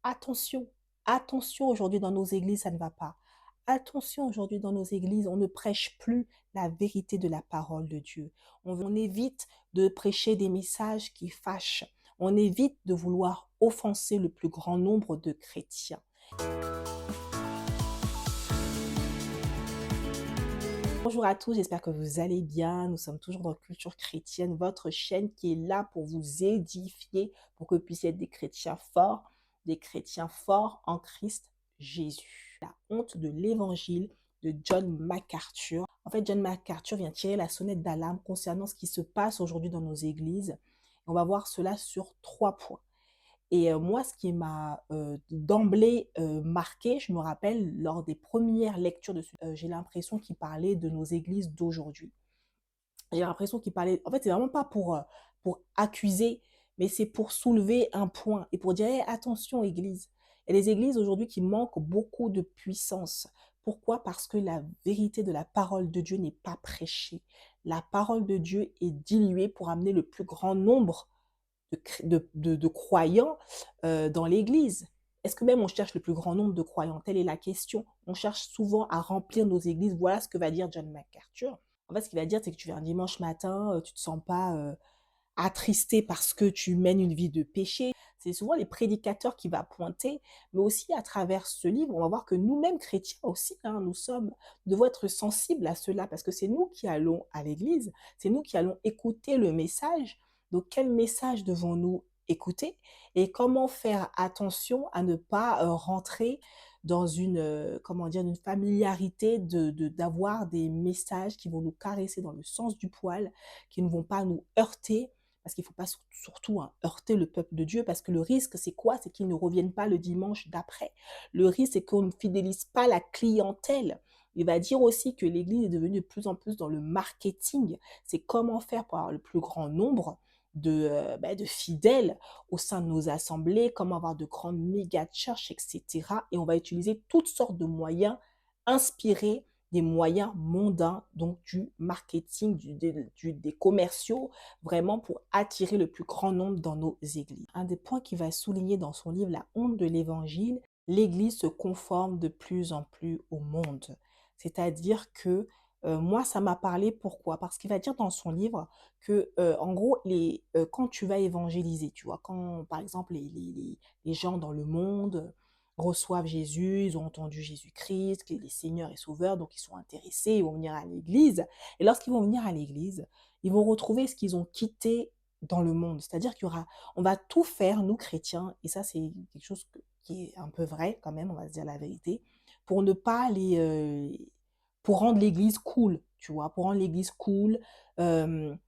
Attention, attention aujourd'hui dans nos églises, ça ne va pas. Attention aujourd'hui dans nos églises, on ne prêche plus la vérité de la parole de Dieu. On évite de prêcher des messages qui fâchent. On évite de vouloir offenser le plus grand nombre de chrétiens. Bonjour à tous, j'espère que vous allez bien. Nous sommes toujours dans Culture Chrétienne, votre chaîne qui est là pour vous édifier, pour que vous puissiez être des chrétiens forts en Christ Jésus. La honte de l'évangile de John MacArthur. En fait, John MacArthur vient tirer la sonnette d'alarme concernant ce qui se passe aujourd'hui dans nos églises. On va voir cela sur 3 points. Et moi, ce qui m'a d'emblée marqué, je me rappelle lors des premières lectures j'ai l'impression qu'il parlait de nos églises d'aujourd'hui. J'ai l'impression qu'il parlait, en fait, c'est vraiment pas pour accuser, mais c'est pour soulever un point et pour dire: «Hey, attention église». Il y a des églises aujourd'hui qui manquent beaucoup de puissance. Pourquoi? Parce que la vérité de la parole de Dieu n'est pas prêchée. La parole de Dieu est diluée pour amener le plus grand nombre de croyants dans l'Église. Est-ce que même on cherche le plus grand nombre de croyants? Telle est la question. On cherche souvent à remplir nos églises. Voilà ce que va dire John MacArthur. En fait, ce qu'il va dire, c'est que tu viens un dimanche matin, tu te sens pas attristé parce que tu mènes une vie de péché. C'est souvent les prédicateurs qui va pointer, mais aussi à travers ce livre, on va voir que nous-mêmes chrétiens aussi, hein, nous devons être sensibles à cela parce que c'est nous qui allons à l'église, c'est nous qui allons écouter le message. Donc, quel message devons-nous écouter et comment faire attention à ne pas rentrer dans comment dire, une familiarité d'avoir des messages qui vont nous caresser dans le sens du poil, qui ne vont pas nous heurter, parce qu'il ne faut pas surtout hein, heurter le peuple de Dieu, parce que le risque, c'est quoi? C'est qu'ils ne reviennent pas le dimanche d'après. Le risque, c'est qu'on ne fidélise pas la clientèle. Il va dire aussi que l'Église est devenue de plus en plus dans le marketing. C'est comment faire pour avoir le plus grand nombre de fidèles au sein de nos assemblées, comment avoir de grandes méga churches, etc. Et on va utiliser toutes sortes de moyens inspirés des moyens mondains, donc du marketing, des commerciaux, vraiment pour attirer le plus grand nombre dans nos églises. Un des points qu'il va souligner dans son livre, La honte de l'évangile, l'église se conforme de plus en plus au monde. C'est-à-dire que moi, ça m'a parlé, pourquoi? Parce qu'il va dire dans son livre que, en gros, quand tu vas évangéliser, tu vois, quand, par exemple, les gens dans le monde reçoivent Jésus, ils ont entendu Jésus-Christ, qu'il est Seigneur et Sauveur, donc ils sont intéressés, ils vont venir à l'église. Et lorsqu'ils vont venir à l'église, ils vont retrouver ce qu'ils ont quitté dans le monde. C'est-à-dire on va tout faire, nous chrétiens, et ça c'est quelque chose qui est un peu vrai quand même, on va se dire la vérité, pour ne pas pour rendre l'église cool, tu vois, pour rendre l'église cool, elle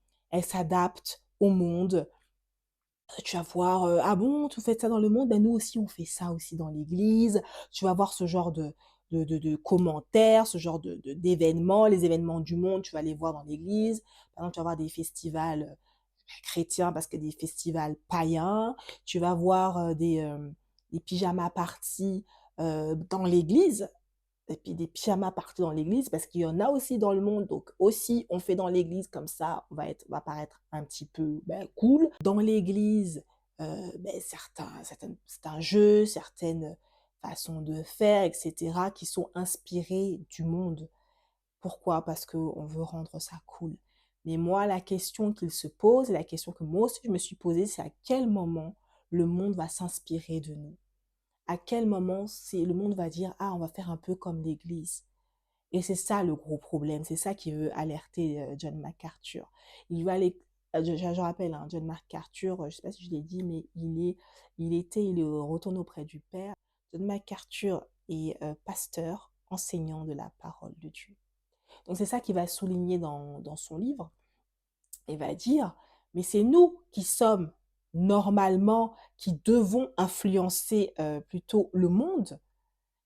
s'adapte au monde. Tu vas voir, ah bon, tu fais ça dans le monde, ben nous aussi on fait ça aussi dans l'église. Tu vas voir ce genre de commentaires, ce genre d'événements, les événements du monde, tu vas les voir dans l'église. Par exemple, tu vas voir des festivals chrétiens parce qu'il y a des festivals païens. Tu vas voir des pyjama parties dans l'église. Et puis des pyjamas partout dans l'église parce qu'il y en a aussi dans le monde. Donc aussi, on fait dans l'église comme ça, on va paraître un petit peu cool. Dans l'église, certains jeux, certaines façons de faire, etc., qui sont inspirés du monde. Pourquoi? Parce qu'on veut rendre ça cool. Mais moi, la question qu'il se pose, et la question que moi aussi je me suis posée, c'est à quel moment le monde va s'inspirer de nous? À quel moment le monde va dire: «Ah, on va faire un peu comme l'Église». Et c'est ça le gros problème, c'est ça qui veut alerter John MacArthur. Il veut aller, je rappelle, hein, John MacArthur, je ne sais pas si je l'ai dit, mais il est retourné auprès du Père. John MacArthur est pasteur, enseignant de la parole de Dieu. Donc c'est ça qu'il va souligner dans son livre. Il va dire, mais c'est nous qui sommes normalement, qui devons influencer plutôt le monde.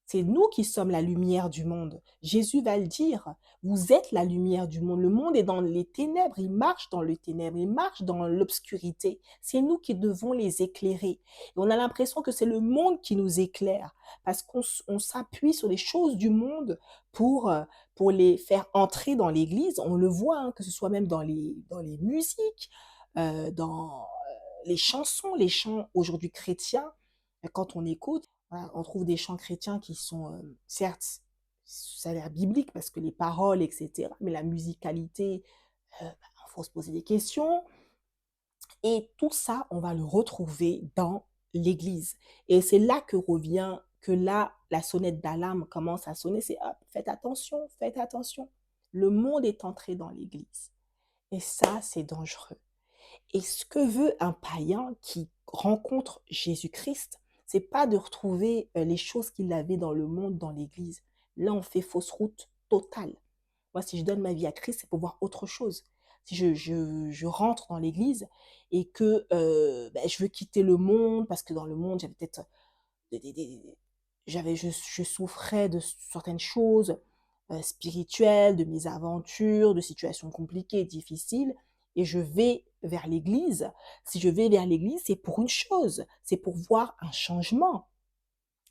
C'est nous qui sommes la lumière du monde. Jésus va le dire, vous êtes la lumière du monde. Le monde est dans les ténèbres, il marche dans les ténèbres, il marche dans l'obscurité. C'est nous qui devons les éclairer. Et on a l'impression que c'est le monde qui nous éclaire, parce qu'on s'appuie sur les choses du monde pour les faire entrer dans l'église. On le voit, hein, que ce soit même dans les musiques, dans les chansons, les chants aujourd'hui chrétiens. Quand on écoute, voilà, on trouve des chants chrétiens qui sont, certes, ça a l'air biblique parce que les paroles et cetera, mais la musicalité, faut se poser des questions et tout ça, on va le retrouver dans l'église et c'est là que là, la sonnette d'alarme commence à sonner, c'est: «Hop, faites attention, faites attention». Le monde est entré dans l'église et ça, c'est dangereux. Et ce que veut un païen qui rencontre Jésus-Christ, c'est pas de retrouver, les choses qu'il avait dans le monde, dans l'église. Là, on fait fausse route totale. Moi, si je donne ma vie à Christ, c'est pour voir autre chose. Si je rentre dans l'église et que, je veux quitter le monde parce que dans le monde, j'avais peut-être des je souffrais de certaines choses, spirituelles, de mes aventures, de situations compliquées, difficiles et je vais vers l'église. Si je vais vers l'église, c'est pour une chose, c'est pour voir un changement.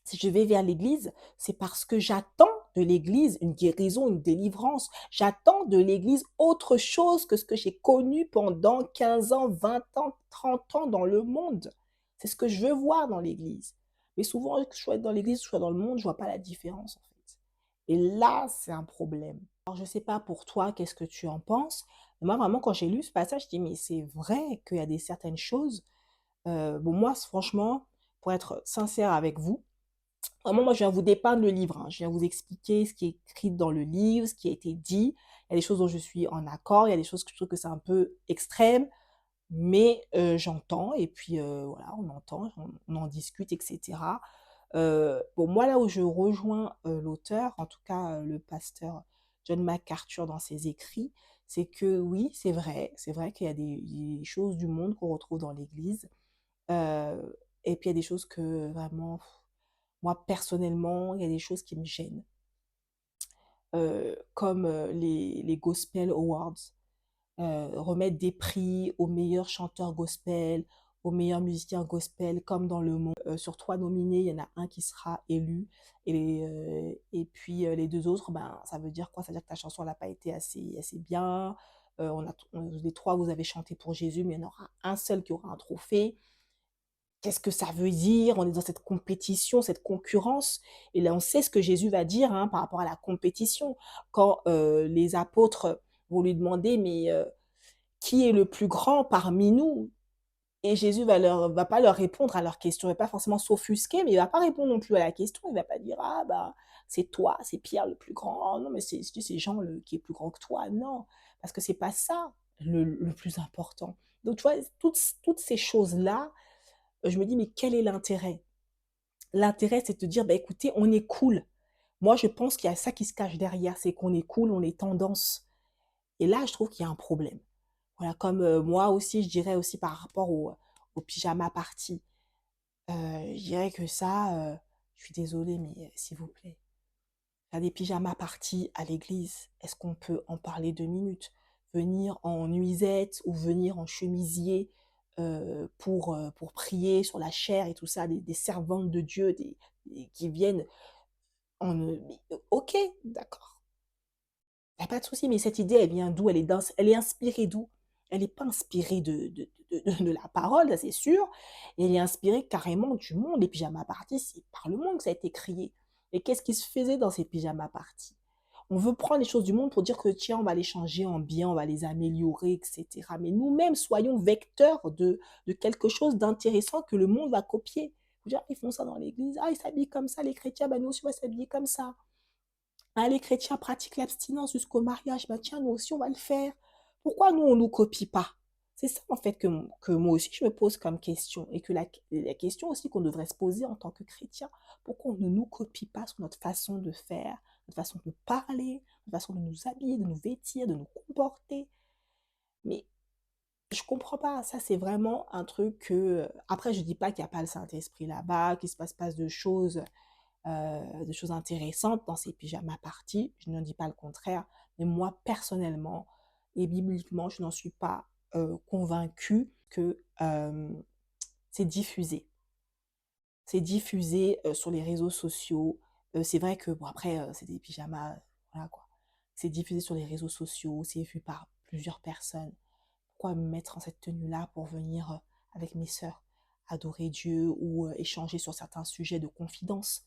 Si je vais vers l'église, c'est parce que j'attends de l'église une guérison, une délivrance. J'attends de l'église autre chose que ce que j'ai connu pendant 15 ans, 20 ans, 30 ans dans le monde. C'est ce que je veux voir dans l'église. Mais souvent, que je sois dans l'église, que je sois dans le monde, je vois pas la différence en fait. Et là, c'est un problème. Alors, je sais pas pour toi, qu'est-ce que tu en penses? Mais moi, vraiment, quand j'ai lu ce passage, je dis, mais c'est vrai qu'il y a des certaines choses. Bon, moi, franchement, pour être sincère avec vous, vraiment, moi, je viens vous dépeindre le livre, hein. Je viens vous expliquer ce qui est écrit dans le livre, ce qui a été dit. Il y a des choses dont je suis en accord, il y a des choses que je trouve que c'est un peu extrême, mais j'entends et puis, voilà, on entend, on en discute et cetera. Bon, moi, là où je rejoins, l'auteur, en tout cas, le pasteur John MacArthur dans ses écrits, c'est que oui, c'est vrai qu'il y a des choses du monde qu'on retrouve dans l'Église, et puis il y a des choses que vraiment moi, personnellement, il y a des choses qui me gênent, comme, les gospel awards, remettre des prix aux meilleurs chanteurs gospel, aux meilleurs musiciens gospel, comme dans le monde. Sur 3 nominés, il y en a un qui sera élu et puis, les 2 autres, ben, ça veut dire quoi? Ça veut dire que ta chanson elle a pas été assez bien, les 3 vous avez chanté pour Jésus, mais il y en aura un seul qui aura un trophée. Qu'est-ce que ça veut dire? On est dans cette compétition, cette concurrence et là, on sait ce que Jésus va dire, hein, par rapport à la compétition. Quand, les apôtres vont lui demander: «Mais, qui est le plus grand parmi nous?» Et Jésus va pas leur répondre à leur question. Il va pas forcément s'offusquer, mais il va pas répondre non plus à la question. Il va pas dire: «Ah bah, c'est toi, c'est Pierre le plus grand. Oh non, mais c'est Jean le qui est plus grand que toi». Non, parce que c'est pas ça le plus important. Donc tu vois, toutes ces choses-là, je me dis: «Mais quel est l'intérêt?» L'intérêt, c'est de te dire: «Bah, écoutez, on est cool». Moi, je pense qu'il y a ça qui se cache derrière, c'est qu'on est cool, on est tendance et là, je trouve qu'il y a un problème. Voilà, comme, moi aussi, je dirais aussi par rapport au pyjama party. Je dirais que ça, je suis désolée, mais s'il vous plaît, faire des pyjamas party à l'église, est-ce qu'on peut en parler 2 minutes? Venir en nuisette ou venir en chemisier, pour prier sur la chair et tout ça, des servantes de Dieu, des qui viennent en, mais OK, d'accord. Il y a pas de souci, mais cette idée, elle vient d'où? Elle est inspirée d'où? Elle est pas inspirée de la parole, ça c'est sûr, elle est inspirée carrément du monde. Les pyjamas parties, c'est par le monde que ça a été créé. Et qu'est-ce qui se faisait dans ces pyjamas parties? On veut prendre les choses du monde pour dire que tiens, on va les changer en bien, on va les améliorer, et cetera. Mais nous-mêmes, soyons vecteurs de quelque chose d'intéressant que le monde va copier. Faut dire: «Ah, ils font ça dans l'église, ah, ils s'habillent comme ça, les chrétiens, bah, nous aussi on va s'habiller comme ça». Ah, les chrétiens pratiquent l'abstinence jusqu'au mariage, bah tiens, nous aussi on va le faire. Pourquoi nous, on ne nous copie pas? C'est ça en fait que moi aussi je me pose comme question et que la question aussi qu'on devrait se poser en tant que chrétien. Pourquoi on ne nous copie pas sur notre façon de faire, notre façon de parler, notre façon de nous habiller, de nous vêtir, de nous comporter? Mais je comprends pas, ça c'est vraiment un truc que, après je dis pas qu'il y a pas le Saint-Esprit là-bas, qu'il se passe pas de choses intéressantes dans ces pyjamas parties, je ne dis pas le contraire, mais moi personnellement et bibliquement, je n'en suis pas, convaincue que, c'est diffusé. C'est diffusé, sur les réseaux sociaux, c'est vrai que bon après, c'est des pyjamas, voilà quoi. C'est diffusé sur les réseaux sociaux, c'est vu par plusieurs personnes. Pourquoi me mettre en cette tenue-là pour venir, avec mes sœurs adorer Dieu ou échanger sur certains sujets de confidence.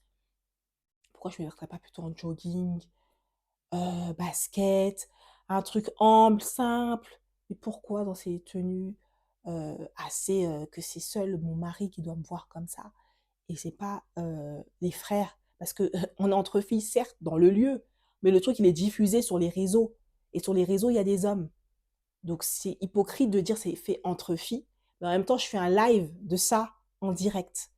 Pourquoi je ne me mettrais pas plutôt en jogging, basket, un truc ample, simple? Et pourquoi dans ces tenues assez que c'est seul mon mari qui doit me voir comme ça et c'est pas les frères? Parce que on est entre filles, certes, dans le lieu, mais le truc, il est diffusé sur les réseaux. Et sur les réseaux, il y a des hommes. Donc c'est hypocrite de dire c'est fait entre filles, mais en même temps, je fais un live de ça en direct.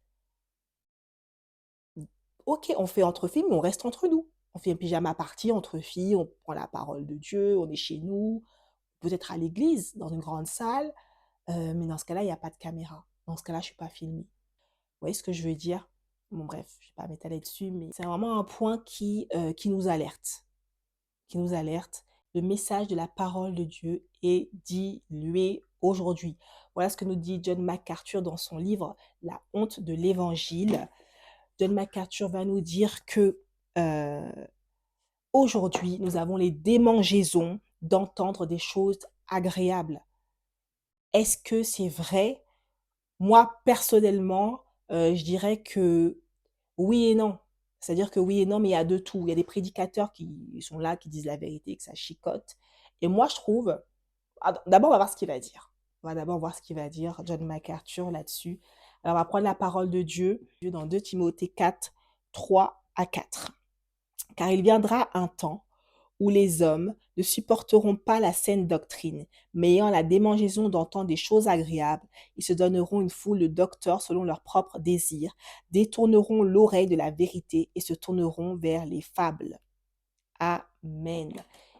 OK, on fait entre filles, mais on reste entre nous. On fait un pyjama party entre filles, on prend la parole de Dieu, on est chez nous, peut-être à l'église, dans une grande salle, mais dans ce cas-là, il y a pas de caméra. Dans ce cas-là, je suis pas filmée. Vous voyez ce que je veux dire? Bon bref, je vais pas m'étaler dessus, mais c'est vraiment un point qui nous alerte. Qui nous alerte. Le message de la parole de Dieu est dilué aujourd'hui. Voilà ce que nous dit John MacArthur dans son livre La honte de l'évangile. John MacArthur va nous dire que euh, aujourd'hui, nous avons les démangeaisons d'entendre des choses agréables. Est-ce que c'est vrai? Moi, personnellement, je dirais que oui et non. C'est-à-dire que oui et non, mais il y a de tout. Il y a des prédicateurs qui sont là, qui disent la vérité, que ça chicote. Et moi, je trouve, d'abord, on va voir ce qu'il va dire. On va d'abord voir ce qu'il va dire, John MacArthur, là-dessus. Alors, on va prendre la parole de Dieu dans 2 Timothée 4, 3 à 4. Car il viendra un temps où les hommes ne supporteront pas la saine doctrine, mais ayant la démangeaison d'entendre des choses agréables, ils se donneront une foule de docteurs selon leurs propres désirs, détourneront l'oreille de la vérité et se tourneront vers les fables. Amen.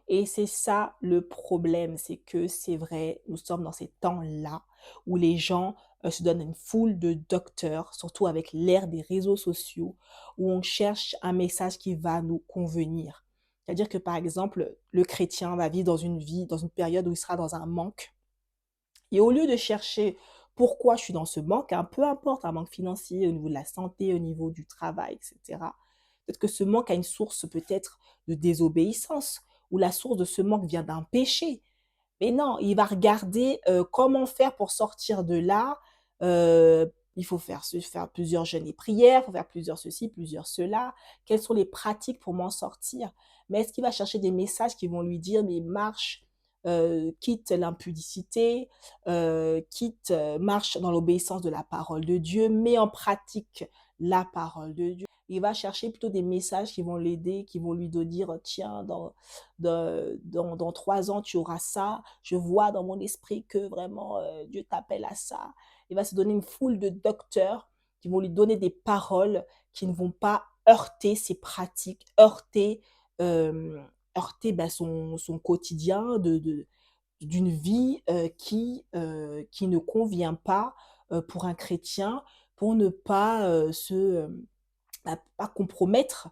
Et c'est ça le problème, c'est que c'est vrai, nous sommes dans ces temps-là où les gens se donnent une foule de docteurs, surtout avec l'ère des réseaux sociaux, où on cherche un message qui va nous convenir. C'est-à-dire que par exemple, le chrétien va vivre dans une période où il sera dans un manque. Et au lieu de chercher pourquoi je suis dans ce manque, hein, peu importe un manque financier au niveau de la santé, au niveau du travail, etc. Peut-être que ce manque a une source peut-être de désobéissance, ou la source de ce manque vient d'un péché. Mais non, il va regarder comment faire pour sortir de là. Euh, il faut faire plusieurs jeûnes et prières, il faut faire plusieurs ceci, plusieurs cela. Quelles sont les pratiques pour m'en sortir? Mais est-ce qu'il va chercher des messages qui vont lui dire, mais marche, quitte l'impudicité, marche dans l'obéissance de la parole de Dieu, mets en pratique la parole de Dieu. Il va chercher plutôt des messages qui vont l'aider, qui vont lui dire, tiens, dans 3 ans, tu auras ça. Je vois dans mon esprit que vraiment Dieu t'appelle à ça. Il va se donner une foule de docteurs qui vont lui donner des paroles qui ne vont pas heurter ses pratiques, euh, heurter son quotidien d'une vie qui ne convient pas pour un chrétien, pour ne pas pas compromettre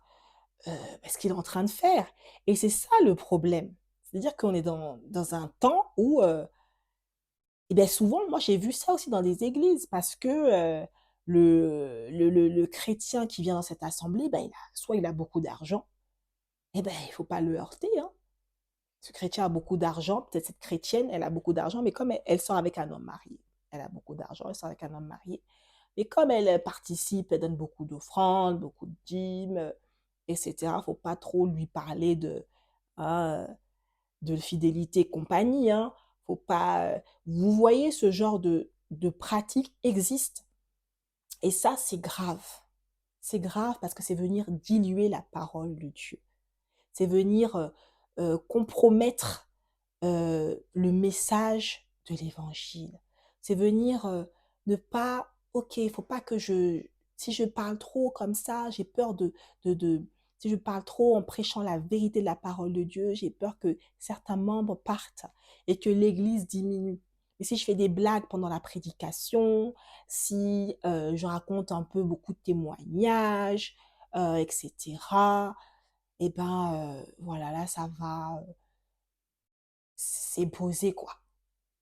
ce qu'il est en train de faire. Et c'est ça le problème. C'est-à-dire qu'on est dans un temps où, et bien souvent, moi j'ai vu ça aussi dans des églises, parce que le chrétien qui vient dans cette assemblée, ben, soit il a beaucoup d'argent, et ben il ne faut pas le heurter, hein. Ce chrétien a beaucoup d'argent, peut-être cette chrétienne, elle a beaucoup d'argent, mais comme elle sort avec un homme marié, elle a beaucoup d'argent, elle sort avec un homme marié, et comme elle participe, elle donne beaucoup d'offrandes, beaucoup de dîmes, etc., il ne faut pas trop lui parler hein, de fidélité et compagnie. Hein. Faut pas, vous voyez, ce genre de pratique existe. Et ça, c'est grave. C'est grave parce que c'est venir diluer la parole de Dieu. C'est venir compromettre le message de l'évangile. C'est venir ne pas, ok, il faut pas que si je parle trop comme ça, j'ai peur si je parle trop en prêchant la vérité de la parole de Dieu, j'ai peur que certains membres partent et que l'église diminue. Et si je fais des blagues pendant la prédication, si je raconte un peu beaucoup de témoignages, etc., et ben voilà, là, ça va s'imposer, quoi.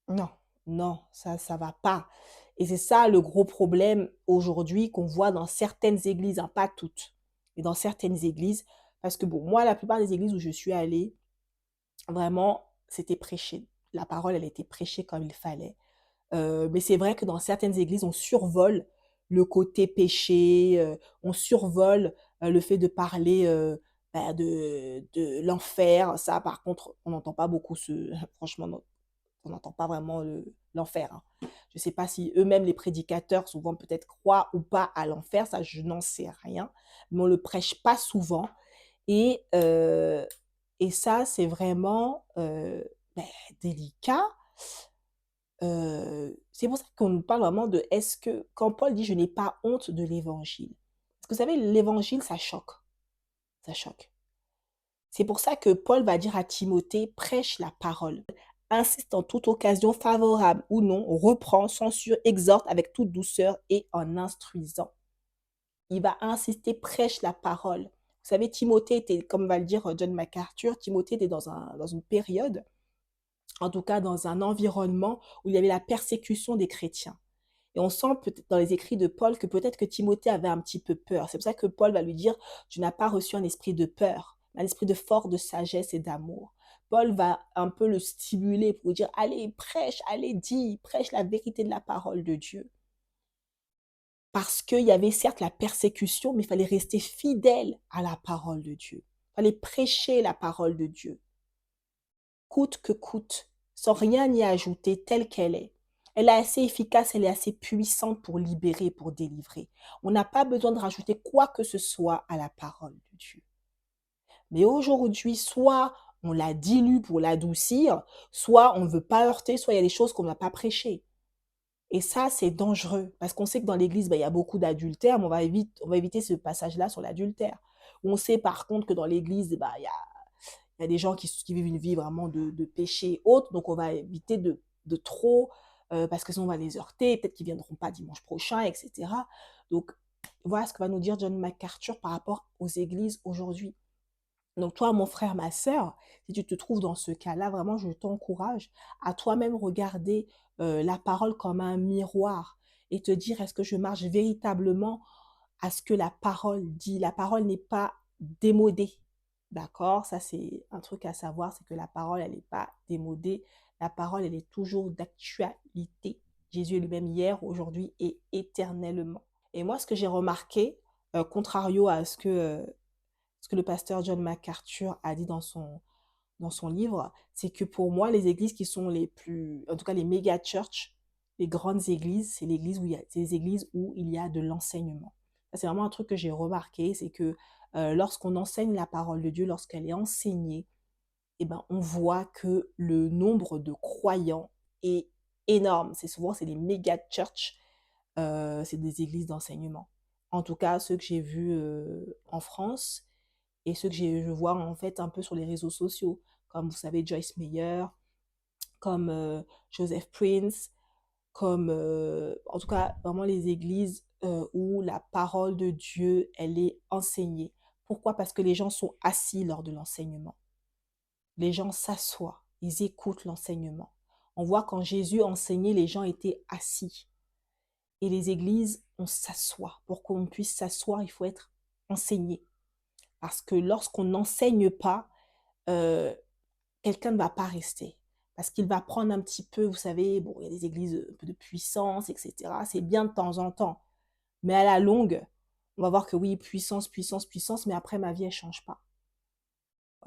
Non, non, ça va pas. Et c'est ça le gros problème aujourd'hui qu'on voit dans certaines églises, hein, pas toutes, mais dans certaines églises. Parce que bon, moi, la plupart des églises où je suis allée, vraiment, c'était prêché. La parole, elle était prêchée comme il fallait. Mais c'est vrai que dans certaines églises, on survole le côté péché, on survole, le fait de parler, de l'enfer. Ça, par contre, on n'entend pas beaucoup franchement, non, on n'entend pas vraiment l'enfer, hein. Je ne sais pas si eux-mêmes, les prédicateurs, souvent peut-être croient ou pas à l'enfer, ça, je n'en sais rien, mais on le prêche pas souvent et heu et ça, c'est vraiment, délicat. C'est pour ça qu'on nous parle vraiment de est-ce que quand Paul dit: «Je n'ai pas honte de l'évangile». Parce que vous savez, l'évangile, ça choque, ça choque. C'est pour ça que Paul va dire à Timothée: «Prêche la parole, insiste en toute occasion, favorable ou non, reprend, censure, exhorte avec toute douceur et en instruisant». Il va insister: «Prêche la parole». Vous savez, Timothée était, comme va le dire, John MacArthur, Timothée était dans une période, en tout cas dans un environnement où il y avait la persécution des chrétiens. Et on sent peut-être dans les écrits de Paul que peut-être que Timothée avait un petit peu peur. C'est pour ça que Paul va lui dire: «Tu n'as pas reçu un esprit de peur, mais un esprit de force, de sagesse et d'amour». Paul va un peu le stimuler pour lui dire: «Allez, prêche, allez, dis, prêche la vérité de la parole de Dieu». Parce qu'il y avait certes la persécution, mais il fallait rester fidèle à la parole de Dieu. Il fallait prêcher la parole de Dieu, coûte que coûte, sans rien y ajouter, telle qu'elle est. Elle est assez efficace, elle est assez puissante pour libérer, pour délivrer. On n'a pas besoin de rajouter quoi que ce soit à la parole de Dieu. Mais aujourd'hui, soit on la dilue pour l'adoucir, soit on ne veut pas heurter, soit il y a des choses qu'on n'a pas prêchées. Et ça, c'est dangereux, parce qu'on sait que dans l'église, il y a beaucoup d'adultère, mais on va éviter ce passage-là sur l'adultère. On sait par contre que dans l'église, il y a des gens qui vivent une vie vraiment de péché et autres, donc on va éviter de trop, parce que sinon on va les heurter, peut-être qu'ils ne viendront pas dimanche prochain, etc. Donc voilà ce que va nous dire John MacArthur par rapport aux églises aujourd'hui. Donc toi, mon frère, ma sœur, si tu te trouves dans ce cas-là, vraiment, je t'encourage à toi-même regarder la parole comme un miroir et te dire, est-ce que je marche véritablement à ce que la parole dit? La parole n'est pas démodée, d'accord? Ça, c'est un truc à savoir, c'est que la parole, elle n'est pas démodée. La parole, elle est toujours d'actualité. Jésus est lui-même hier, aujourd'hui et éternellement. Et moi, ce que j'ai remarqué, contrario à ce que le pasteur John MacArthur a dit dans son livre, c'est que pour moi, les églises qui sont les plus, en tout cas les méga church, les grandes églises, c'est les églises où il y a de l'enseignement. Ça, c'est vraiment un truc que j'ai remarqué, c'est que lorsqu'on enseigne la parole de Dieu, lorsqu'elle est enseignée, eh ben, on voit que le nombre de croyants est énorme. C'est les méga church, c'est des églises d'enseignement. En tout cas, ceux que j'ai vus en France, et ceux que je vois en fait un peu sur les réseaux sociaux, comme vous savez Joyce Meyer, comme Joseph Prince, comme en tout cas vraiment les églises où la parole de Dieu, elle est enseignée. Pourquoi? Parce que les gens sont assis lors de l'enseignement. Les gens s'assoient, ils écoutent l'enseignement. On voit quand Jésus enseignait, les gens étaient assis. Et les églises, on s'assoit. Pour qu'on puisse s'asseoir, il faut être enseigné. Parce que lorsqu'on n'enseigne pas, heu, quelqu'un ne va pas rester. Parce qu'il va prendre un petit peu, vous savez, bon, il y a des églises, un peu de puissance et cetera. C'est bien de temps en temps. Mais à la longue, on va voir que oui, puissance, puissance, puissance, mais après ma vie, elle change pas.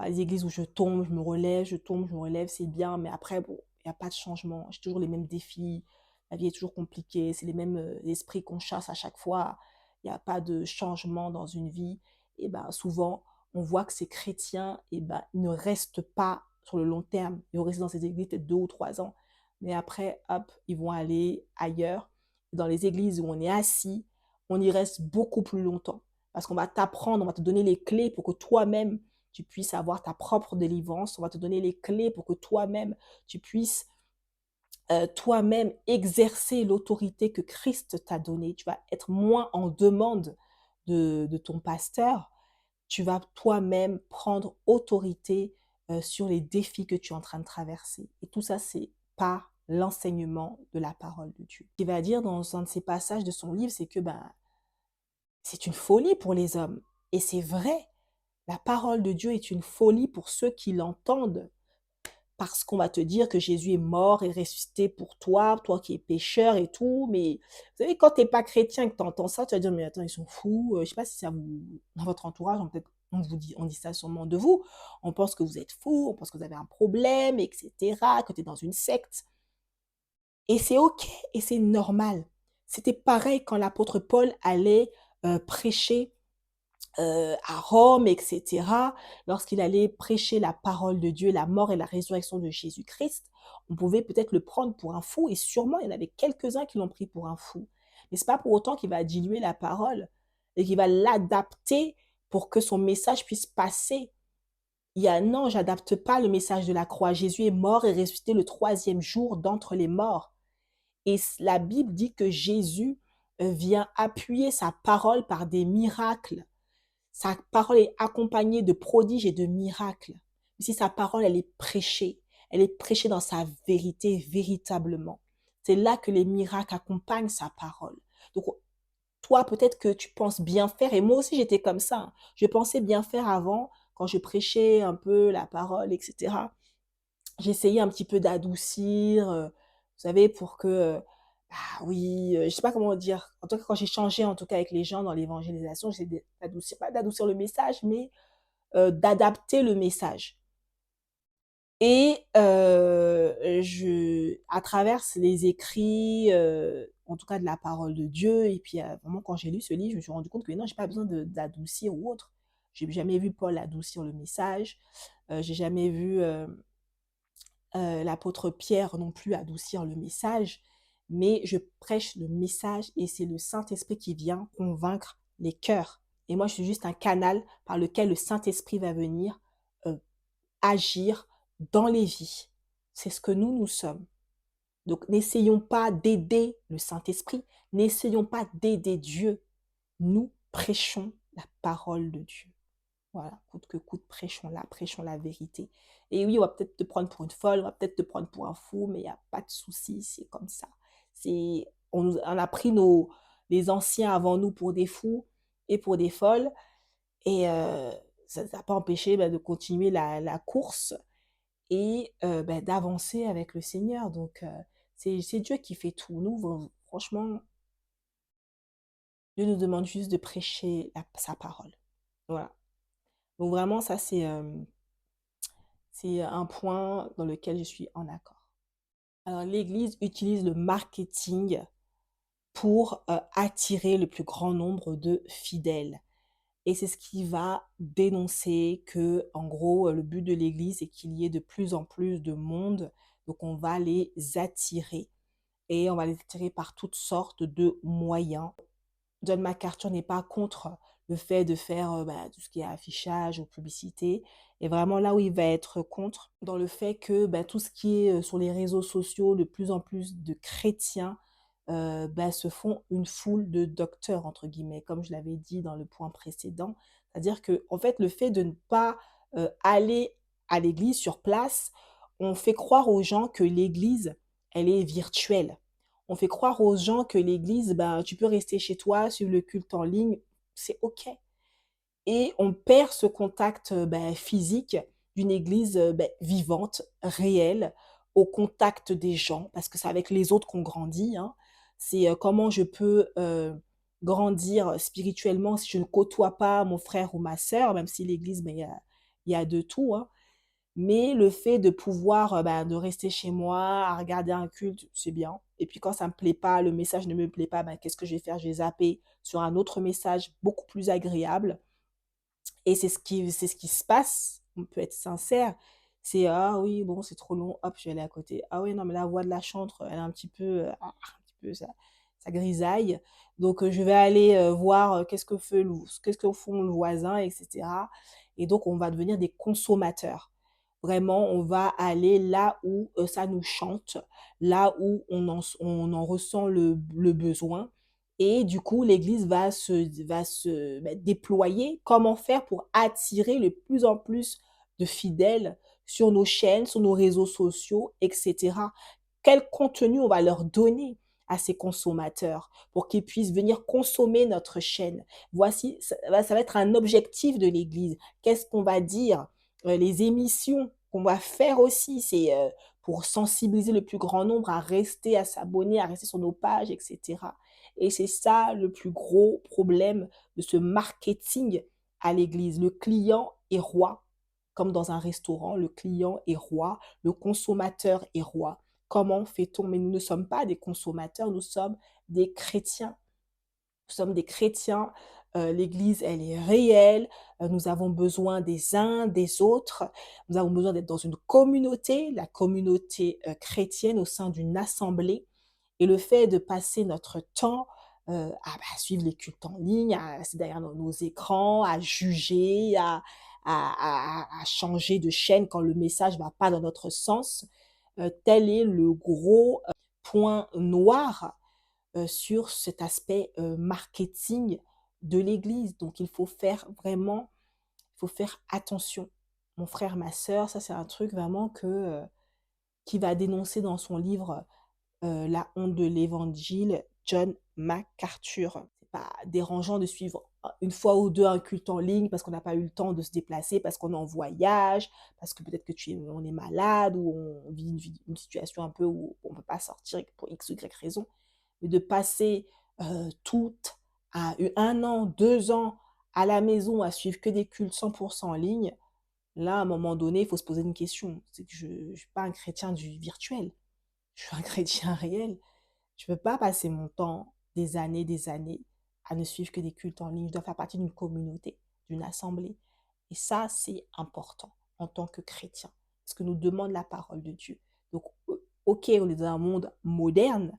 Les églises où je tombe, je me relève, je tombe, je me relève, c'est bien, mais après, bon, il y a pas de changement. J'ai toujours les mêmes défis, la vie est toujours compliquée, c'est les mêmes, esprits qu'on chasse à chaque fois. Il y a pas de changement dans une vie et ben, souvent, on voit que ces chrétiens et ben, ils ne restent pas sur le long terme. Ils vont rester dans ces églises peut-être 2 ou 3 ans, mais après, hop, ils vont aller ailleurs. Dans les églises où on est assis, on y reste beaucoup plus longtemps parce qu'on va t'apprendre, on va te donner les clés pour que toi-même tu puisses avoir ta propre délivrance. On va te donner les clés pour que toi-même, tu puisses toi-même exercer l'autorité que Christ t'a donnée. Tu vas être moins en demande de ton pasteur. Tu vas toi-même prendre autorité sur les défis que tu es en train de traverser. Et tout ça, c'est par l'enseignement de la parole de Dieu. Il va dire dans un de ces passages de son livre, c'est que c'est une folie pour les hommes. Et c'est vrai. La parole de Dieu est une folie pour ceux qui l'entendent, parce qu'on va te dire que Jésus est mort et ressuscité pour toi, toi qui es pécheur et tout. Mais vous savez, quand tu es pas chrétien et que tu entends ça, tu vas dire: «Mais attends, ils sont fous». Je sais pas si ça vous dans votre entourage, peut-être on dit ça sûrement de vous. On pense que vous êtes fou, on pense que vous avez un problème et cetera, que tu es dans une secte et c'est OK et c'est normal. C'était pareil quand l'apôtre Paul allait, prêcher à Rome et cetera, lorsqu'il allait prêcher la parole de Dieu, la mort et la résurrection de Jésus-Christ, on pouvait peut-être le prendre pour un fou et sûrement il y en avait quelques-uns qui l'ont pris pour un fou. Mais c'est pas pour autant qu'il va diluer la parole et qu'il va l'adapter pour que son message puisse passer. Il y a non, j'adapte pas le message de la croix. Jésus est mort et ressuscité le troisième jour d'entre les morts. Et la Bible dit que Jésus vient appuyer sa parole par des miracles. Sa parole est accompagnée de prodiges et de miracles. Si sa parole, elle est prêchée dans sa vérité, véritablement. C'est là que les miracles accompagnent sa parole. Donc, toi, peut-être que tu penses bien faire, et moi aussi j'étais comme ça, hein. Je pensais bien faire avant, quand je prêchais un peu la parole, etc. J'essayais un petit peu d'adoucir, vous savez, pour que, bah oui, je sais pas comment dire. En tout cas, quand j'échangeais, en tout cas, avec les gens dans l'évangélisation, j'essayais d'adoucir, pas d'adoucir le message, mais d'adapter le message. Et à travers les écrits, en tout cas de la parole de Dieu, et puis vraiment quand j'ai lu ce livre, je me suis rendu compte que non, j'ai pas besoin d'adoucir ou autre. J'ai jamais vu Paul adoucir le message. J'ai jamais vu l'apôtre Pierre non plus adoucir le message, mais je prêche le message et c'est le Saint-Esprit qui vient convaincre les cœurs. Et moi, je suis juste un canal par lequel le Saint-Esprit va venir euh, agir dans les vies. C'est ce que nous sommes. Donc, n'essayons pas d'aider le Saint-Esprit, n'essayons pas d'aider Dieu. Nous prêchons la parole de Dieu. Voilà, coûte que coûte, prêchons la vérité. Et oui, on va peut-être te prendre pour une folle, on va peut-être te prendre pour un fou, mais il n'y a pas de souci, c'est comme ça. On a pris les anciens avant nous pour des fous et pour des folles, et ça n'a pas empêché de continuer la course et d'avancer avec le Seigneur. Donc, c'est Dieu qui fait tout. Nous, franchement, Dieu nous demande juste de prêcher sa parole. Voilà. Donc vraiment, ça, c'est un point dans lequel je suis en accord. Alors, l'Église utilise le marketing pour attirer le plus grand nombre de fidèles. Et c'est ce qui va dénoncer que, en gros, le but de l'Église, c'est qu'il y ait de plus en plus de monde. Donc, on va les attirer. Et on va les attirer par toutes sortes de moyens. John MacArthur n'est pas contre le fait de faire tout ce qui est affichage ou publicité. Et vraiment là où il va être contre, dans le fait que tout ce qui est sur les réseaux sociaux, de plus en plus de chrétiens se font une foule de docteurs, entre guillemets, comme je l'avais dit dans le point précédent. C'est-à-dire que, en fait, le fait de ne pas aller à l'église sur place, on fait croire aux gens que l'église, elle est virtuelle. On fait croire aux gens que l'église, tu peux rester chez toi, suivre le culte en ligne, c'est OK. Et on perd ce contact physique d'une église vivante, réelle, au contact des gens, parce que c'est avec les autres qu'on grandit, hein. C'est comment je peux grandir spirituellement si je ne côtoie pas mon frère ou ma sœur, même si l'église, il y a de tout, hein. Mais le fait de pouvoir, de rester chez moi à regarder un culte, c'est bien. Et puis quand ça me plaît pas, le message ne me plaît pas, qu'est-ce que je vais faire? Je vais zapper sur un autre message beaucoup plus agréable. Et c'est ce qui se passe. On peut être sincère. C'est: «Ah oui, bon, c'est trop long, hop, je vais aller à côté. Ah oui, non, mais la voix de la chantre, elle est un petit peu, un petit peu ça grisaille. Donc je vais aller, voir, qu'est-ce que font le voisin et cetera». Et donc on va devenir des consommateurs. Vraiment, on va aller là où, ça nous chante, là où on en ressent le besoin. Et du coup, l'Église va se déployer. Comment faire pour attirer de plus en plus de fidèles sur nos chaînes, sur nos réseaux sociaux, et cetera. Quel contenu on va leur donner à ces consommateurs pour qu'ils puissent venir consommer notre chaîne? Voici, ça va être un objectif de l'Église. Qu'est-ce qu'on va dire? Les émissions qu'on va faire aussi, c'est, pour sensibiliser le plus grand nombre à rester, à s'abonner, à rester sur nos pages et cetera et c'est ça le plus gros problème de ce marketing à l'église. Le client est roi, comme dans un restaurant, le client est roi, le consommateur est roi. Comment fait-on? Mais nous ne sommes pas des consommateurs, nous sommes des chrétiens. Nous sommes des chrétiens, l'Église, elle est réelle, nous avons besoin des uns des autres, nous avons besoin d'être dans une communauté, la communauté, chrétienne au sein d'une assemblée et le fait de passer notre temps, suivre les cultes en ligne, à rester derrière nos écrans, à juger, à changer de chaîne quand le message va pas dans notre sens, tel est le gros, point noir sur cet aspect, marketing de l'église. Donc il faut faire attention. Mon frère, ma sœur, ça c'est un truc vraiment qu'il va dénoncer dans son livre, La honte de l'évangile, John MacArthur. C'est pas dérangeant de suivre une fois ou 2 un culte en ligne parce qu'on n'a pas eu le temps de se déplacer, parce qu'on est en voyage, parce que peut-être que on est malade ou on vit une situation un peu où on ne peut pas sortir pour X ou Y raison. Mais de passer, tout à 1 an, 2 ans à la maison à suivre que des cultes 100 en ligne, là, à un moment donné, il faut se poser une question. C'est que je ne suis pas un chrétien du virtuel, je suis un chrétien réel. Je ne peux pas passer mon temps, des années, à ne suivre que des cultes en ligne. Je dois faire partie d'une communauté, d'une assemblée. Et ça, c'est important en tant que chrétien, parce que nous demande la parole de Dieu. Donc, ok, on est dans un monde moderne,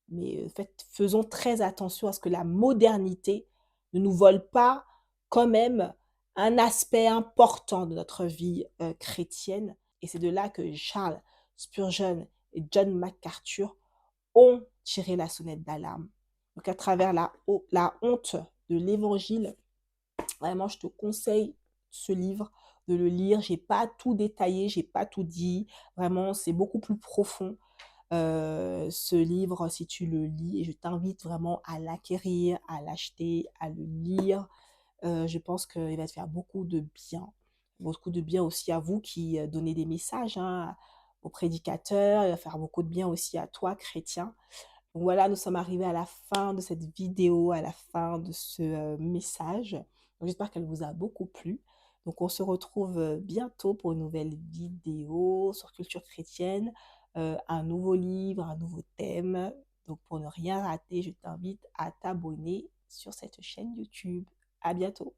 mais faisons très attention à ce que la modernité ne nous vole pas quand même un aspect important de notre vie chrétienne. Et c'est de là que Charles Spurgeon et John MacArthur ont tiré la sonnette d'alarme. Donc à travers la honte de l'évangile, vraiment, je te conseille ce livre, de le lire. J'ai pas tout détaillé, j'ai pas tout dit. Vraiment, c'est beaucoup plus profond ce livre si tu le lis et je t'invite vraiment à l'acquérir, à l'acheter, à le lire. Je pense qu'il va te faire beaucoup de bien aussi à vous qui donnez des messages hein, aux prédicateurs, il va faire beaucoup de bien aussi à toi, chrétien. Donc voilà, nous sommes arrivés à la fin de cette vidéo, à la fin de ce message. Donc j'espère qu'elle vous a beaucoup plu. Donc on se retrouve bientôt pour une nouvelle vidéo sur culture chrétienne, un nouveau livre, un nouveau thème. Donc pour ne rien rater, je t'invite à t'abonner sur cette chaîne YouTube. À bientôt.